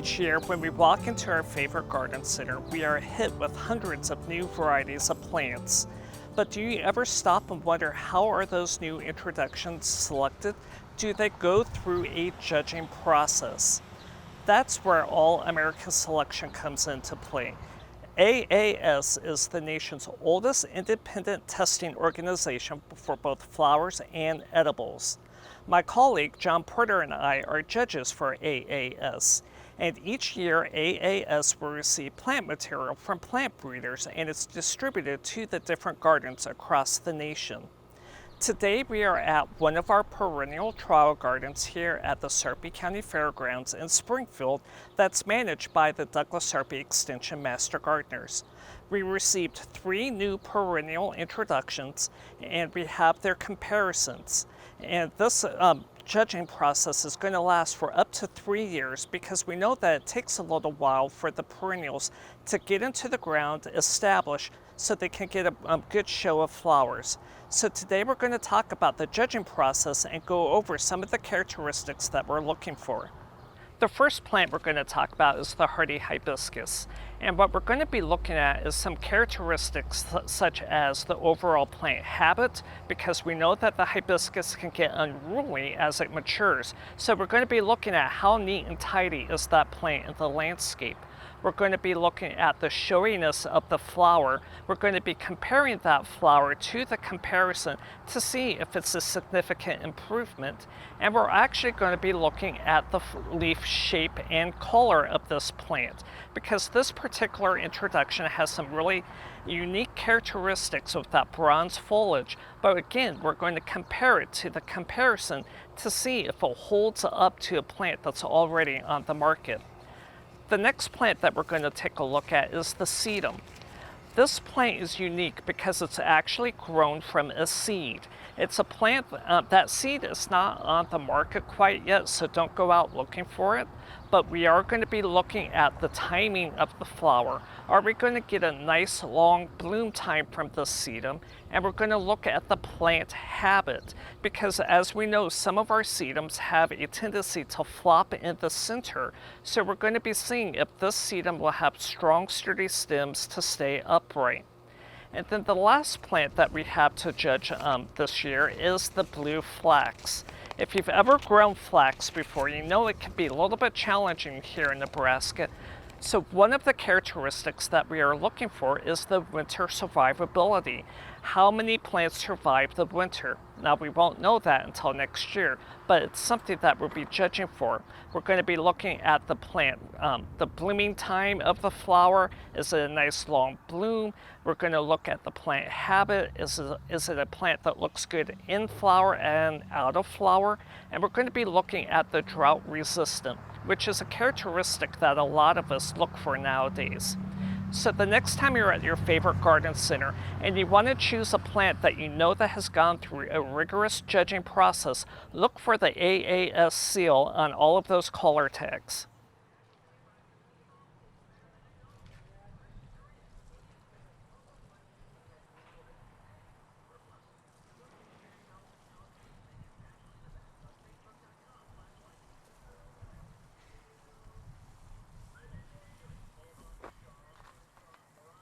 Each year, when we walk into our favorite garden center, we are hit with hundreds of new varieties of plants. But do you ever stop and wonder, how are those new introductions selected? Do they go through a judging process? That's where All American Selection comes into play. AAS is the nation's oldest independent testing organization for both flowers and edibles. My colleague John Porter and I are judges for AAS, and each year AAS will receive plant material from plant breeders, and it's distributed to the different gardens across the nation. Today we are at one of our perennial trial gardens here at the Sarpy County Fairgrounds in Springfield that's managed by the Douglas Sarpy Extension Master Gardeners. We received 3 new perennial introductions and we have their comparisons. And this judging process is going to last for up to 3 years because we know that it takes a little while for the perennials to get into the ground, establish, so they can get a good show of flowers. So today we're going to talk about the judging process and go over some of the characteristics that we're looking for. The first plant we're going to talk about is the hardy hibiscus. And what we're going to be looking at is some characteristics such as the overall plant habit, because we know that the hibiscus can get unruly as it matures. So we're going to be looking at how neat and tidy is that plant in the landscape. We're going to be looking at the showiness of the flower. We're going to be comparing that flower to the comparison to see if it's a significant improvement. And we're actually going to be looking at the leaf shape and color of this plant, because this particular introduction has some really unique characteristics of that bronze foliage. But again, we're going to compare it to the comparison to see if it holds up to a plant that's already on the market. The next plant that we're going to take a look at is the sedum. This plant is unique because it's actually grown from a seed. It's a plant, that seed is not on the market quite yet, so don't go out looking for it. But we are going to be looking at the timing of the flower. Are we going to get a nice long bloom time from the sedum? And we're going to look at the plant habit, because as we know, some of our sedums have a tendency to flop in the center. So we're going to be seeing if this sedum will have strong, sturdy stems to stay upright. And then the last plant that we have to judge this year is the blue flax. If you've ever grown flax before, you know it can be a little bit challenging here in Nebraska. So one of the characteristics that we are looking for is the winter survivability. How many plants survive the winter? Now, we won't know that until next year, but it's something that we'll be judging for. We're going to be looking at the plant, the blooming time of the flower. Is it a nice long bloom? We're going to look at the plant habit. Is it a plant that looks good in flower and out of flower? And we're going to be looking at the drought resistant, which is a characteristic that a lot of us look for nowadays. So the next time you're at your favorite garden center and you want to choose a plant that you know that has gone through a rigorous judging process, look for the AAS seal on all of those color tags.